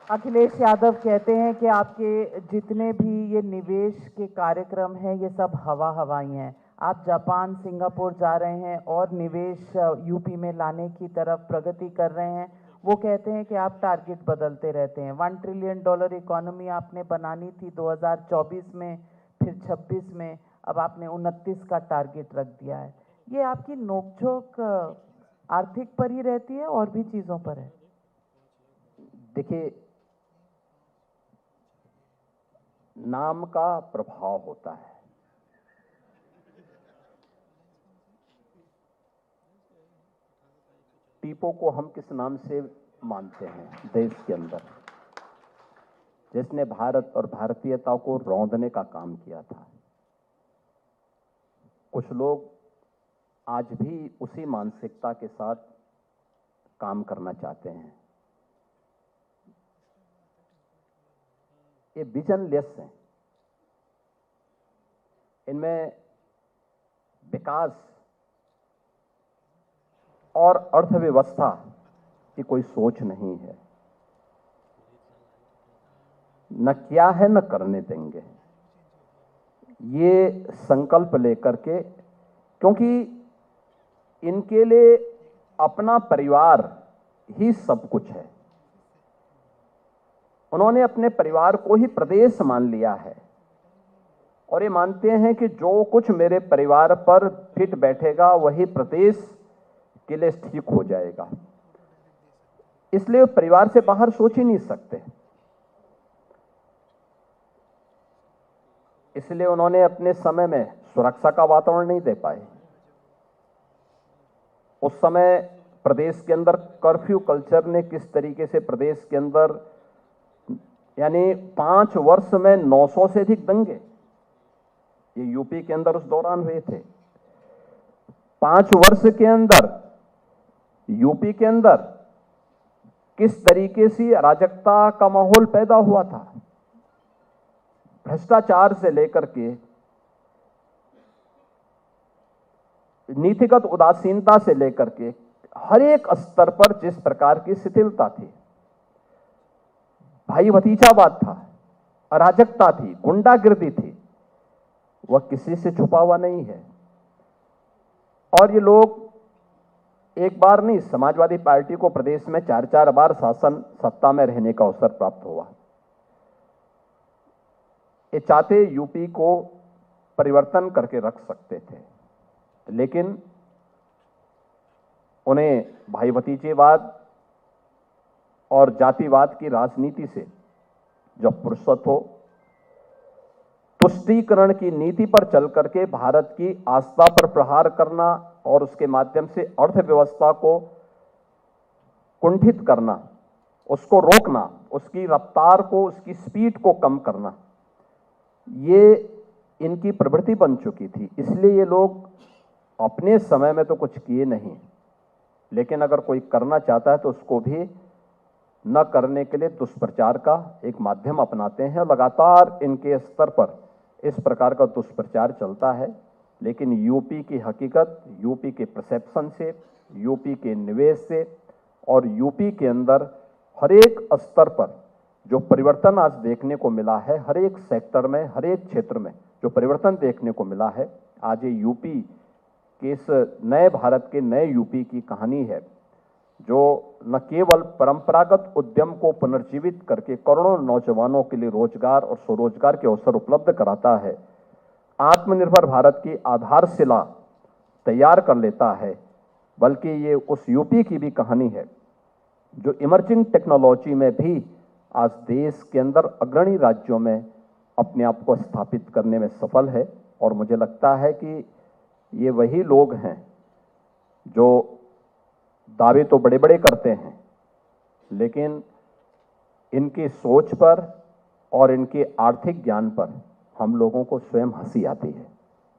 अखिलेश यादव कहते हैं कि आपके जितने भी ये निवेश के कार्यक्रम हैं ये सब हवाई हैं। आप जापान, सिंगापुर जा रहे हैं और निवेश यूपी में लाने की तरफ प्रगति कर रहे हैं। वो कहते हैं कि आप टारगेट बदलते रहते हैं। $1 ट्रिलियन इकोनॉमी आपने बनानी थी 2024 में, फिर 26 में, अब आपने 29 का टारगेट रख दिया है। ये आपकी नोकझोंक आर्थिक पर ही रहती है और भी चीज़ों पर है? देखिए, नाम का प्रभाव होता है। टीपो को हम किस नाम से मानते हैं देश के अंदर, जिसने भारत और भारतीयता को रौंदने का काम किया था। कुछ लोग आज भी उसी मानसिकता के साथ काम करना चाहते हैं। ये विजनलेस है। इनमें विकास और अर्थव्यवस्था की कोई सोच नहीं है। न किया है न करने देंगे, ये संकल्प लेकर के, क्योंकि इनके लिए अपना परिवार ही सब कुछ है। उन्होंने अपने परिवार को ही प्रदेश मान लिया है और ये मानते हैं कि जो कुछ मेरे परिवार पर फिट बैठेगा वही प्रदेश के लिए ठीक हो जाएगा। इसलिए परिवार से बाहर सोच ही नहीं सकते। इसलिए उन्होंने अपने समय में सुरक्षा का वातावरण नहीं दे पाए। उस समय प्रदेश के अंदर कर्फ्यू कल्चर ने किस तरीके से प्रदेश के अंदर, यानी 5 वर्ष में 900 से अधिक दंगे ये यूपी के अंदर उस दौरान हुए थे। 5 वर्ष के अंदर यूपी के अंदर किस तरीके से अराजकता का माहौल पैदा हुआ था, भ्रष्टाचार से लेकर के नीतिगत उदासीनता से लेकर के हर एक स्तर पर जिस प्रकार की शिथिलता थी, भाई भतीजावाद था, अराजकता थी, गुंडागिर्दी थी, वह किसी से छुपा हुआ नहीं है। और ये लोग एक बार नहीं, समाजवादी पार्टी को प्रदेश में 4-4 बार शासन सत्ता में रहने का अवसर प्राप्त हुआ। ये चाहते यूपी को परिवर्तन करके रख सकते थे, लेकिन उन्हें भाई भतीजेवाद और जातिवाद की राजनीति से जब फुर्सत हो, तुष्टीकरण की नीति पर चल करके भारत की आस्था पर प्रहार करना और उसके माध्यम से अर्थव्यवस्था को कुंठित करना, उसको रोकना, उसकी रफ्तार को, उसकी स्पीड को कम करना, ये इनकी प्रवृत्ति बन चुकी थी। इसलिए ये लोग अपने समय में तो कुछ किए नहीं, लेकिन अगर कोई करना चाहता है तो उसको भी न करने के लिए दुष्प्रचार का एक माध्यम अपनाते हैं। और लगातार इनके स्तर पर इस प्रकार का दुष्प्रचार चलता है। लेकिन यूपी की हकीकत, यूपी के परसेप्शन से, यूपी के निवेश से और यूपी के अंदर हर एक स्तर पर जो परिवर्तन आज देखने को मिला है, हर एक सेक्टर में, हर एक क्षेत्र में जो परिवर्तन देखने को मिला है, आज ये यूपी के इस नए भारत के नए यूपी की कहानी है, जो न केवल परंपरागत उद्यम को पुनर्जीवित करके करोड़ों नौजवानों के लिए रोजगार और स्वरोजगार के अवसर उपलब्ध कराता है, आत्मनिर्भर भारत की आधारशिला तैयार कर लेता है, बल्कि ये उस यूपी की भी कहानी है जो इमर्जिंग टेक्नोलॉजी में भी आज देश के अंदर अग्रणी राज्यों में अपने आप को स्थापित करने में सफल है। और मुझे लगता है कि ये वही लोग हैं जो दावे तो बड़े बड़े करते हैं, लेकिन इनकी सोच पर और इनके आर्थिक ज्ञान पर हम लोगों को स्वयं हंसी आती है।